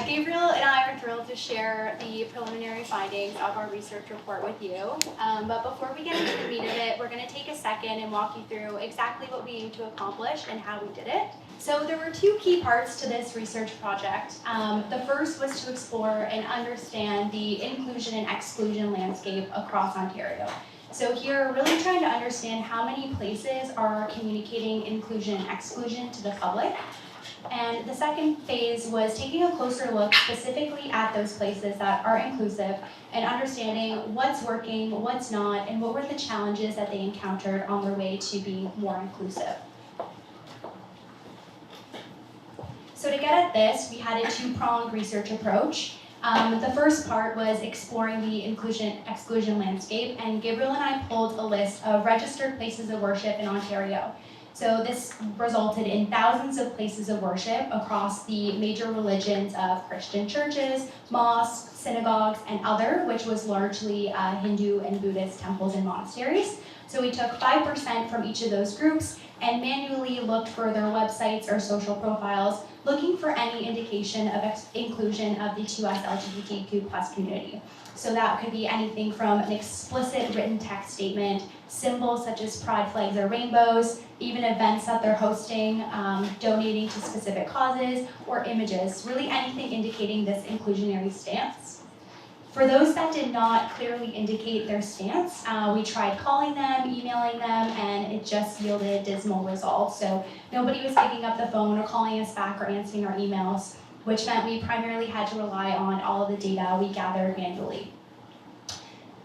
Gabriel and I are thrilled to share the preliminary findings of our research report with you. But before we get into the meat of it, we're going to take a second and walk you through exactly what we aim to accomplish and how we did it. So there were two key parts to this research project. The first was to explore and understand the inclusion and exclusion landscape across Ontario. So here, really trying to understand how many places are communicating inclusion and exclusion to the public. And the second phase was taking a closer look specifically at those places that are inclusive and understanding what's working, what's not, and what were the challenges that they encountered on their way to being more inclusive. So to get at this, we had a two-pronged research approach. The first part was exploring the inclusion-exclusion landscape, and Gabriel and I pulled a list of registered places of worship in Ontario. So this resulted in thousands of places of worship across the major religions of Christian churches, mosques, synagogues, and other, which was largely Hindu and Buddhist temples and monasteries. So we took 5% from each of those groups and manually looked for their websites or social profiles, looking for any indication of inclusion of the 2SLGBTQ+ community. So that could be anything from an explicit written text statement, symbols such as pride flags or rainbows, even events that they're hosting, donating to specific causes, or images, really anything indicating this inclusionary stance. For those that did not clearly indicate their stance, we tried calling them, emailing them, and it just yielded dismal results. So nobody was picking up the phone or calling us back or answering our emails, which meant we primarily had to rely on all of the data we gathered manually.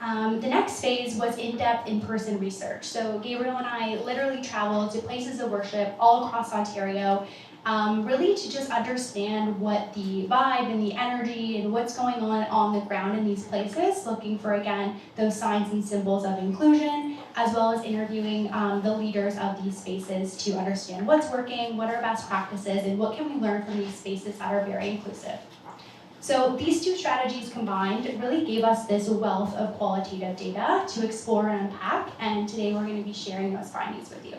The next phase was in-depth in-person research. So Gabriel and I literally traveled to places of worship all across Ontario, really to just understand what the vibe and the energy and what's going on the ground in these places, looking for, again, those signs and symbols of inclusion, as well as interviewing the leaders of these spaces to understand what's working, what are best practices, and what can we learn from these spaces that are very inclusive. So these two strategies combined really gave us this wealth of qualitative data to explore and unpack, and today we're going to be sharing those findings with you.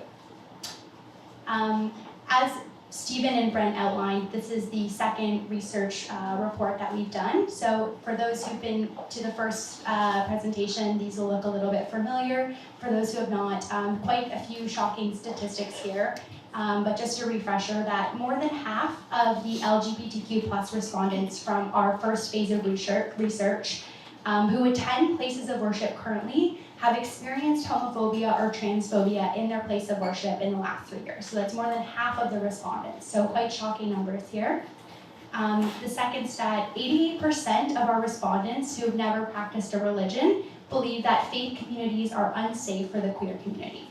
As Stephen and Brent outlined, this is the second research report that we've done. So for those who've been to the first presentation, these will look a little bit familiar. For those who have not, quite a few shocking statistics here. But just a refresher that more than half of the LGBTQ+ respondents from our first phase of research who attend places of worship currently have experienced homophobia or transphobia in their place of worship in the last 3 years. So that's more than half of the respondents. So quite shocking numbers here. The second stat, 88% of our respondents who have never practiced a religion believe that faith communities are unsafe for the queer community.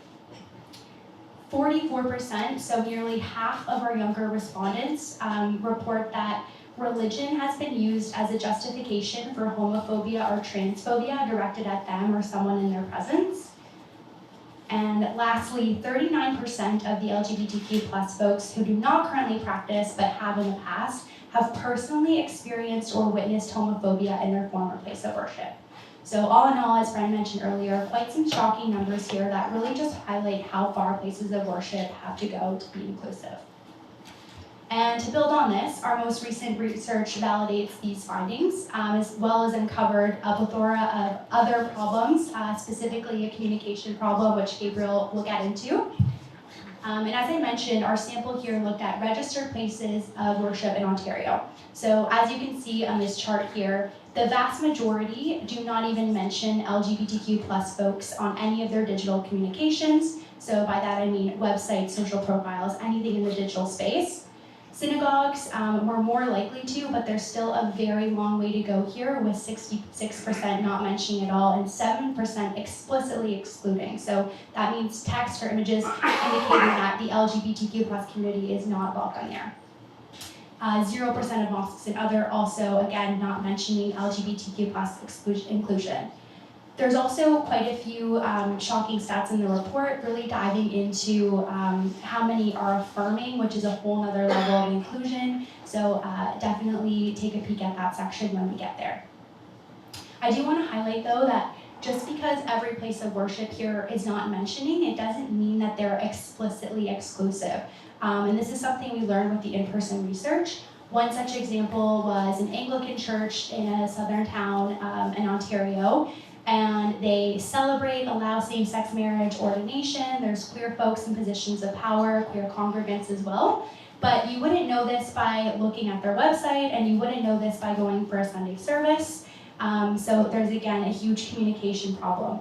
44%, so nearly half of our younger respondents, report that religion has been used as a justification for homophobia or transphobia directed at them or someone in their presence. And lastly, 39% of the LGBTQ+ folks who do not currently practice but have in the past have personally experienced or witnessed homophobia in their former place of worship. So all in all, as Brian mentioned earlier, quite some shocking numbers here that really just highlight how far places of worship have to go to be inclusive. And to build on this, our most recent research validates these findings, as well as uncovered a plethora of other problems, specifically a communication problem, which Gabriel will get into. And as I mentioned, our sample here looked at registered places of worship in Ontario. So as you can see on this chart here, the vast majority do not even mention LGBTQ+ folks on any of their digital communications. So by that I mean websites, social profiles, anything in the digital space. Synagogues were more likely to, but there's still a very long way to go here, with 66% not mentioning at all and 7% explicitly excluding. So that means text or images indicating that the LGBTQ+ community is not welcome there. 0% of mosques and other also, again, not mentioning LGBTQ+ inclusion. There's also quite a few shocking stats in the report, really diving into how many are affirming, which is a whole other level of inclusion. So definitely take a peek at that section when we get there. I do want to highlight, though, that just because every place of worship here is not mentioning, it doesn't mean that they're explicitly exclusive. And this is something we learned with the in-person research. One such example was an Anglican church in a southern town in Ontario, and they celebrate, allow same-sex marriage ordination. There's queer folks in positions of power, queer congregants as well. But you wouldn't know this by looking at their website, and you wouldn't know this by going for a Sunday service. So there's, again, a huge communication problem.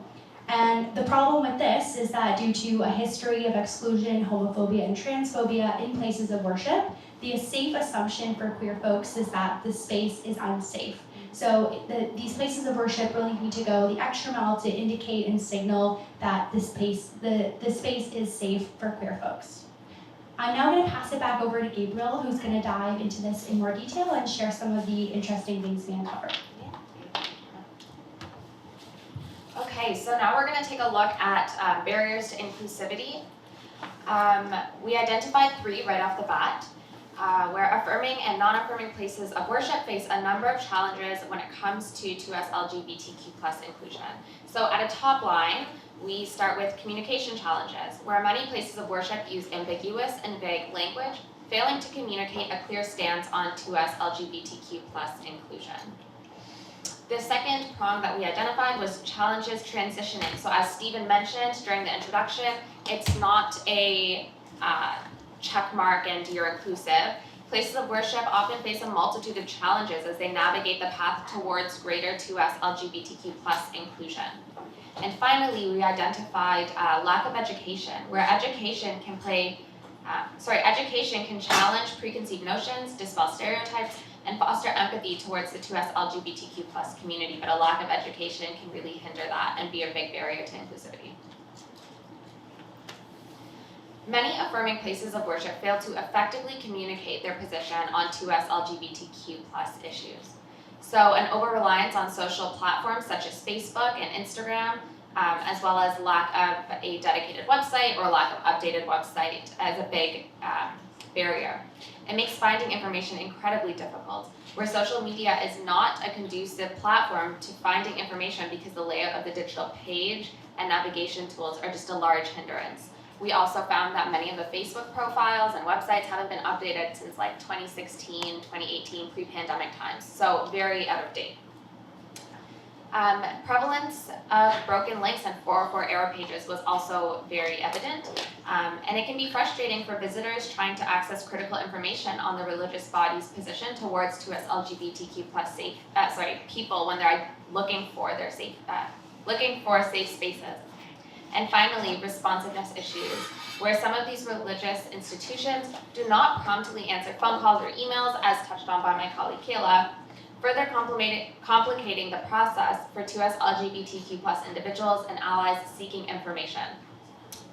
And the problem with this is that due to a history of exclusion, homophobia, and transphobia in places of worship, the safe assumption for queer folks is that the space is unsafe. So these places of worship really need to go the extra mile to indicate and signal that the space is safe for queer folks. I'm now going to pass it back over to Gabriel, who's going to dive into this in more detail and share some of the interesting things we uncovered. Okay, so now we're going to take a look at barriers to inclusivity. We identified 3 right off the bat, where affirming and non-affirming places of worship face a number of challenges when it comes to 2SLGBTQ+ inclusion. So at a top line, we start with communication challenges, where many places of worship use ambiguous and vague language, failing to communicate a clear stance on 2SLGBTQ+ inclusion. The second prong that we identified was challenges transitioning. So as Stephen mentioned during the introduction, it's not a check mark and you're inclusive. Places of worship often face a multitude of challenges as they navigate the path towards greater 2SLGBTQ+ inclusion. And finally, we identified lack of education, where education can challenge preconceived notions, dispel stereotypes, and foster empathy towards the 2SLGBTQ+ community, but a lack of education can really hinder that and be a big barrier to inclusivity. Many affirming places of worship fail to effectively communicate their position on 2SLGBTQ+ issues. So an over-reliance on social platforms such as Facebook and Instagram, as well as lack of a dedicated website or lack of updated website as a big barrier. It makes finding information incredibly difficult, where social media is not a conducive platform to finding information because the layout of the digital page and navigation tools are just a large hindrance. We also found that many of the Facebook profiles and websites haven't been updated since like 2016, 2018, pre-pandemic times, so very out of date. Prevalence of broken links and 404 error pages was also very evident, and it can be frustrating for visitors trying to access critical information on the religious body's position towards 2SLGBTQ+ people when they're looking for safe spaces. And finally, responsiveness issues, where some of these religious institutions do not promptly answer phone calls or emails, as touched on by my colleague Kayla, further complicating the process for 2SLGBTQ+ individuals and allies seeking information.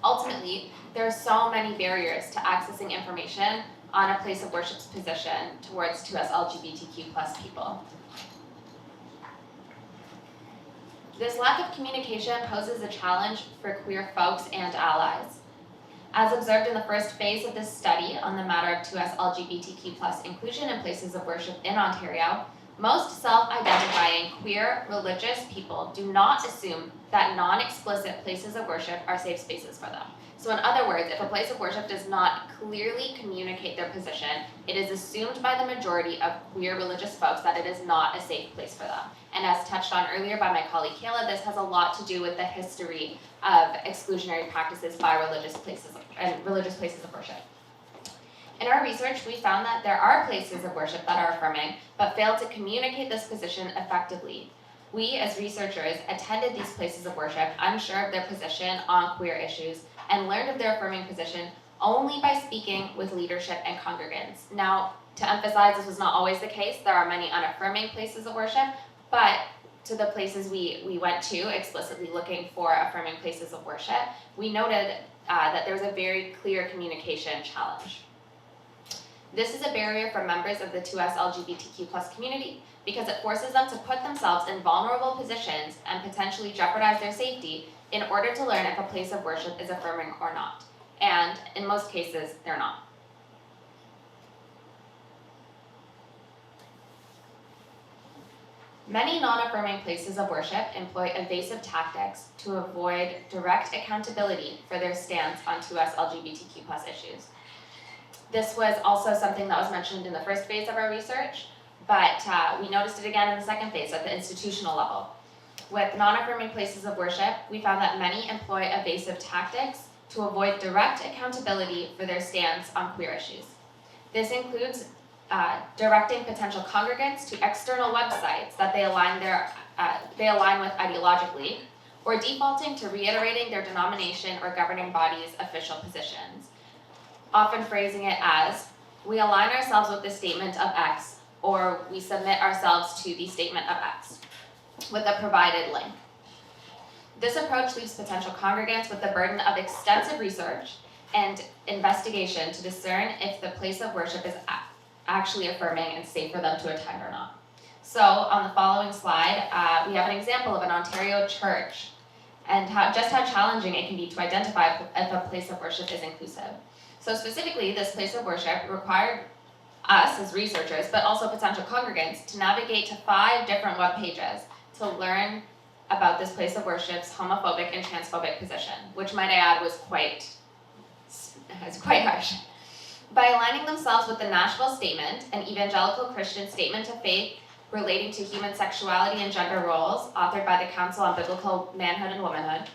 Ultimately, there are so many barriers to accessing information on a place of worship's position towards 2SLGBTQ+ people. This lack of communication poses a challenge for queer folks and allies. As observed in the first phase of this study on the matter of 2SLGBTQ+ inclusion in places of worship in Ontario, most self-identifying queer religious people do not assume that non-explicit places of worship are safe spaces for them. So in other words, if a place of worship does not clearly communicate their position, it is assumed by the majority of queer religious folks that it is not a safe place for them. And as touched on earlier by my colleague Kayla, this has a lot to do with the history of exclusionary practices by religious places of worship. In our research, we found that there are places of worship that are affirming, but fail to communicate this position effectively. We, as researchers, attended these places of worship unsure of their position on queer issues and learned of their affirming position only by speaking with leadership and congregants. Now, to emphasize, this was not always the case. There are many unaffirming places of worship, but to the places we went to, explicitly looking for affirming places of worship, we noted that there was a very clear communication challenge. This is a barrier for members of the 2SLGBTQ+ community because it forces them to put themselves in vulnerable positions and potentially jeopardize their safety in order to learn if a place of worship is affirming or not. And in most cases, they're not. Many non-affirming places of worship employ evasive tactics to avoid direct accountability for their stance on 2SLGBTQ+ issues. This was also something that was mentioned in the first phase of our research, but we noticed it again in the second phase at the institutional level. With non-affirming places of worship, we found that many employ evasive tactics to avoid direct accountability for their stance on queer issues. This includes directing potential congregants to external websites that they align with ideologically, or defaulting to reiterating their denomination or governing body's official positions, often phrasing it as, we align ourselves with the statement of X, or we submit ourselves to the statement of X, with a provided link. This approach leaves potential congregants with the burden of extensive research and investigation to discern if the place of worship is actually affirming and safe for them to attend or not. So on the following slide, we have an example of an Ontario church and just how challenging it can be to identify if a place of worship is inclusive. So specifically, this place of worship required us as researchers, but also potential congregants, to navigate to 5 different web pages to learn about this place of worship's homophobic and transphobic position, which might I add was quite harsh. By aligning themselves with the Nashville Statement, an evangelical Christian statement of faith relating to human sexuality and gender roles, authored by the Council on Biblical Manhood and Womanhood,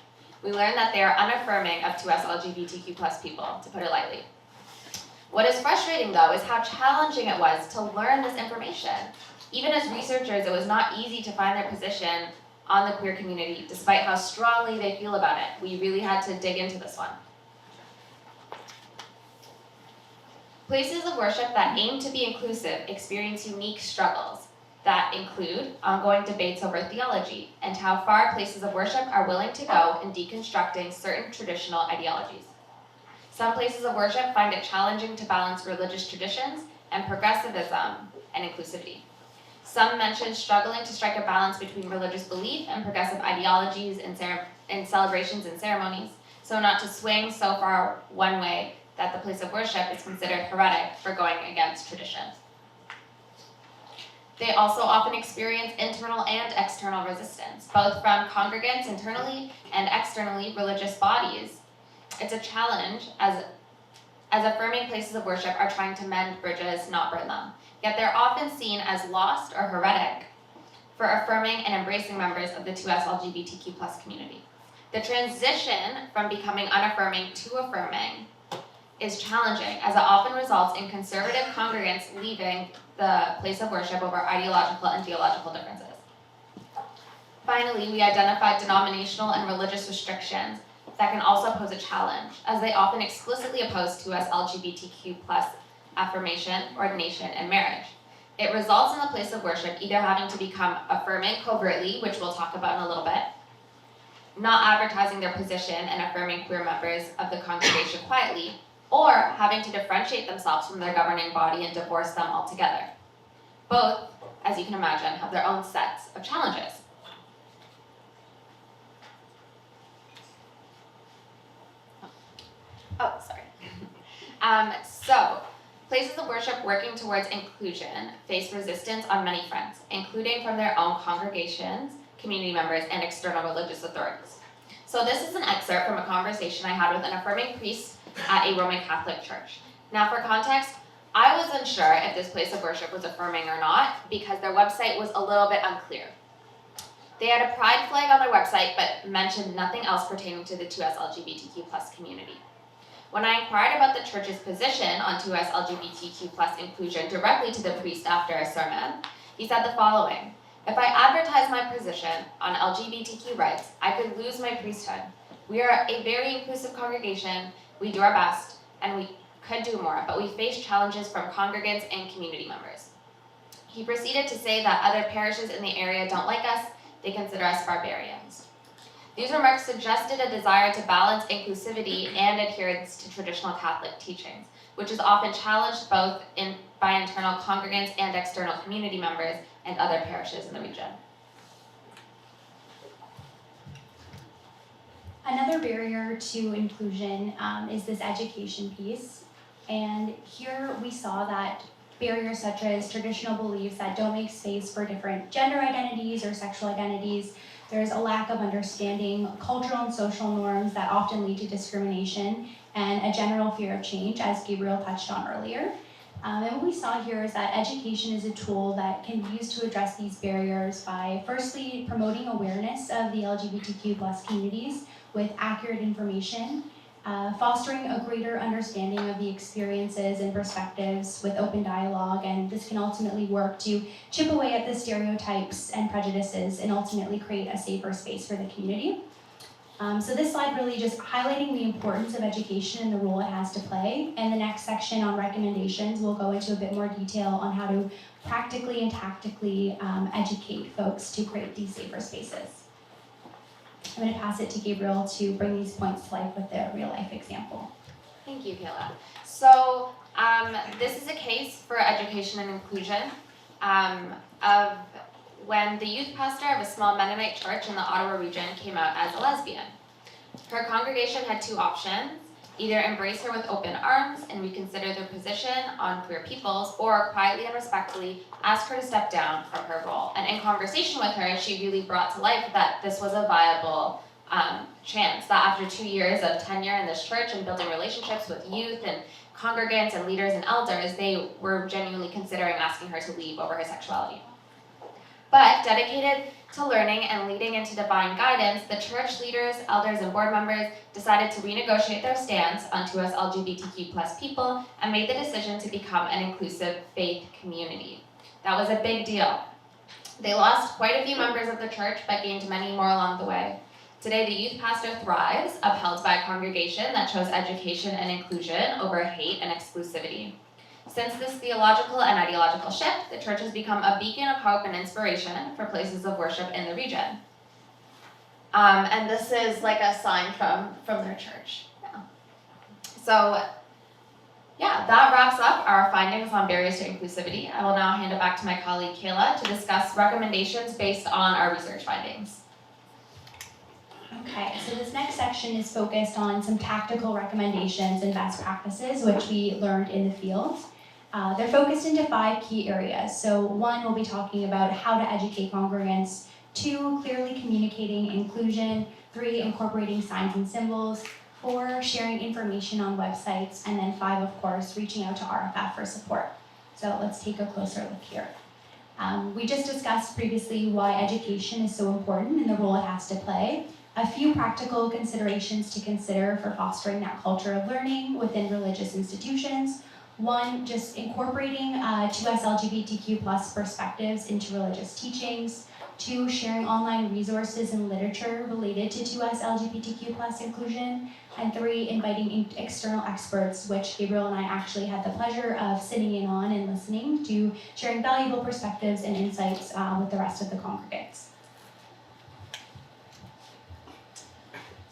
we learn that they are unaffirming of 2SLGBTQ+ people, to put it lightly. What is frustrating, though, is how challenging it was to learn this information. Even as researchers, it was not easy to find their position on the queer community, despite how strongly they feel about it. We really had to dig into this one. Places of worship that aim to be inclusive experience unique struggles that include ongoing debates over theology and how far places of worship are willing to go in deconstructing certain traditional ideologies. Some places of worship find it challenging to balance religious traditions and progressivism and inclusivity. Some mention struggling to strike a balance between religious belief and progressive ideologies in celebrations and ceremonies, so not to swing so far one way that the place of worship is considered heretic for going against tradition. They also often experience internal and external resistance, both from congregants internally and externally religious bodies. It's a challenge as affirming places of worship are trying to mend bridges, not burn them. Yet they're often seen as lost or heretic for affirming and embracing members of the 2SLGBTQ+ community. The transition from becoming unaffirming to affirming is challenging, as it often results in conservative congregants leaving the place of worship over ideological and theological differences. Finally, we identified denominational and religious restrictions that can also pose a challenge, as they often explicitly oppose 2SLGBTQ+ affirmation, ordination, and marriage. It results in the place of worship either having to become affirming covertly, which we'll talk about in a little bit, not advertising their position and affirming queer members of the congregation quietly, or having to differentiate themselves from their governing body and divorce them altogether. Both, as you can imagine, have their own sets of challenges. So, places of worship working towards inclusion face resistance on many fronts, including from their own congregations, community members, and external religious authorities. So this is an excerpt from a conversation I had with an affirming priest at a Roman Catholic church. Now, for context, I was unsure if this place of worship was affirming or not because their website was a little bit unclear. They had a pride flag on their website but mentioned nothing else pertaining to the 2SLGBTQ+ community. When I inquired about the church's position on 2SLGBTQ+ inclusion directly to the priest after a sermon, he said the following: "If I advertise my position on LGBTQ rights, I could lose my priesthood. We are a very inclusive congregation, we do our best, and we could do more, but we face challenges from congregants and community members." He proceeded to say that other parishes in the area don't like us, they consider us barbarians. These remarks suggested a desire to balance inclusivity and adherence to traditional Catholic teachings, which is often challenged both by internal congregants and external community members and other parishes in the region. Another barrier to inclusion is this education piece. And here we saw that barriers such as traditional beliefs that don't make space for different gender identities or sexual identities. There's a lack of understanding cultural and social norms that often lead to discrimination, and a general fear of change, as Gabriel touched on earlier. And what we saw here is that education is a tool that can be used to address these barriers by firstly promoting awareness of the LGBTQ plus communities with accurate information, fostering a greater understanding of the experiences and perspectives with open dialogue, and this can ultimately work to chip away at the stereotypes and prejudices and ultimately create a safer space for the community. So this slide really just highlighting the importance of education and the role it has to play. And the next section on recommendations will go into a bit more detail on how to practically and tactically educate folks to create these safer spaces. I'm going to pass it to Gabriel to bring these points to life with a real life example. Thank you, Kayla. So this is a case for education and inclusion of when the youth pastor of a small Mennonite church in the Ottawa region came out as a lesbian. Her congregation had two options: either embrace her with open arms and reconsider their position on queer peoples, or quietly and respectfully ask her to step down from her role. And in conversation with her, she really brought to life that this was a viable chance, that after 2 years of tenure in this church and building relationships with youth and congregants and leaders and elders, they were genuinely considering asking her to leave over her sexuality. But dedicated to learning and leading into divine guidance, the church leaders, elders, and board members decided to renegotiate their stance on 2SLGBTQ plus people and made the decision to become an inclusive faith community. That was a big deal. They lost quite a few members of the church, but gained many more along the way. Today, the youth pastor thrives, upheld by a congregation that chose education and inclusion over hate and exclusivity. Since this theological and ideological shift, the church has become a beacon of hope and inspiration for places of worship in the region. And this is like a sign from their church. Yeah. So, yeah, that wraps up our findings on barriers to inclusivity. I will now hand it back to my colleague Kayla to discuss recommendations based on our research findings. Okay, so this next section is focused on some tactical recommendations and best practices which we learned in the field. They're focused into 5 key areas. So 1, we'll be talking about how to educate congregants. 2, clearly communicating inclusion. 3, incorporating signs and symbols. 4, sharing information on websites. And then 5, of course, reaching out to RFF for support. So let's take a closer look here. We just discussed previously why education is so important and the role it has to play. A few practical considerations to consider for fostering that culture of learning within religious institutions. 1, just incorporating 2SLGBTQ plus perspectives into religious teachings. 2, sharing online resources and literature related to 2SLGBTQ plus inclusion. And 3, inviting external experts, which Gabriel and I actually had the pleasure of sitting in on and listening to, sharing valuable perspectives and insights with the rest of the congregants.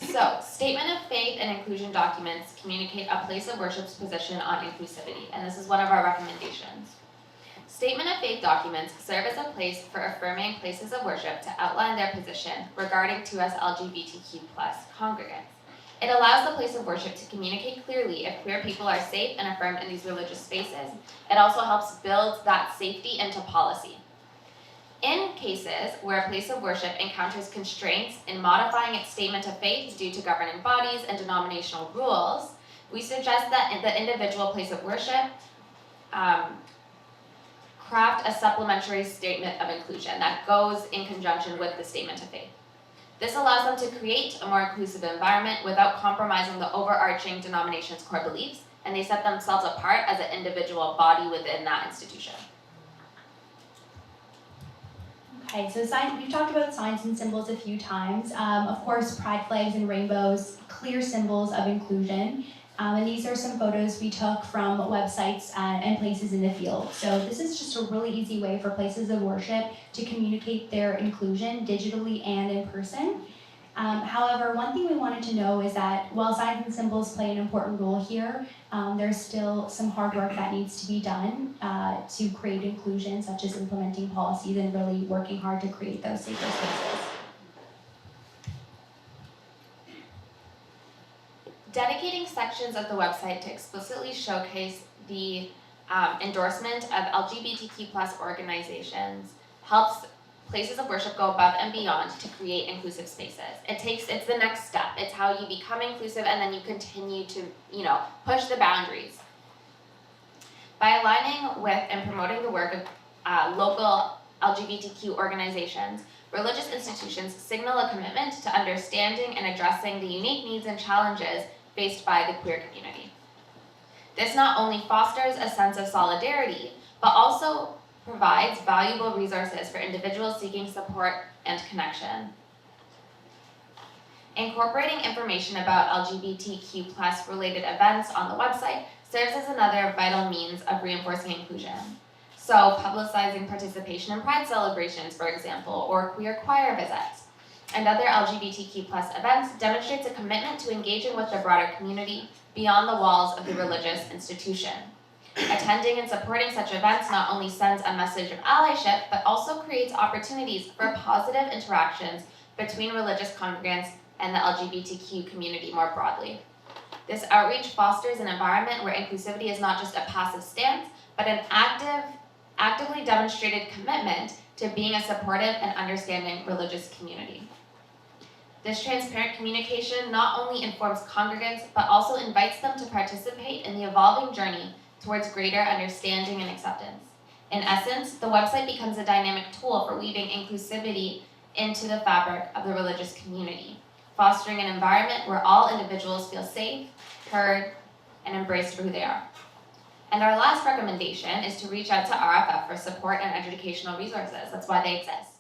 So, statement of faith and inclusion documents communicate a place of worship's position on inclusivity, and this is one of our recommendations. Statement of faith documents serve as a place for affirming places of worship to outline their position regarding 2SLGBTQ plus congregants. It allows the place of worship to communicate clearly if queer people are safe and affirmed in these religious spaces. It also helps build that safety into policy. In cases where a place of worship encounters constraints in modifying its statement of faith due to governing bodies and denominational rules, we suggest that the individual place of worship craft a supplementary statement of inclusion that goes in conjunction with the statement of faith. This allows them to create a more inclusive environment without compromising the overarching denomination's core beliefs, and they set themselves apart as an individual body within that institution. Okay, so we've talked about signs and symbols a few times. Of course, pride flags and rainbows, clear symbols of inclusion. And these are some photos we took from websites and places in the field. So this is just a really easy way for places of worship to communicate their inclusion digitally and in person. However, one thing we wanted to know is that while signs and symbols play an important role here, there's still some hard work that needs to be done to create inclusion, such as implementing policies and really working hard to create those safer spaces. Dedicating sections of the website to explicitly showcase the endorsement of LGBTQ plus organizations helps places of worship go above and beyond to create inclusive spaces. It's the next step. It's how you become inclusive and then you continue to, push the boundaries. By aligning with and promoting the work of local LGBTQ organizations, religious institutions signal a commitment to understanding and addressing the unique needs and challenges faced by the queer community. This not only fosters a sense of solidarity, but also provides valuable resources for individuals seeking support and connection. Incorporating information about LGBTQ+ related events on the website serves as another vital means of reinforcing inclusion. So, publicizing participation in Pride celebrations, for example, or queer choir visits, and other LGBTQ+ events demonstrates a commitment to engaging with the broader community beyond the walls of the religious institution. Attending and supporting such events not only sends a message of allyship, but also creates opportunities for positive interactions between religious congregants and the LGBTQ community more broadly. This outreach fosters an environment where inclusivity is not just a passive stance, but an actively demonstrated commitment to being a supportive and understanding religious community. This transparent communication not only informs congregants, but also invites them to participate in the evolving journey towards greater understanding and acceptance. In essence, the website becomes a dynamic tool for weaving inclusivity into the fabric of the religious community, fostering an environment where all individuals feel safe, heard, and embraced for who they are. And our last recommendation is to reach out to RFF for support and educational resources. That's why they exist.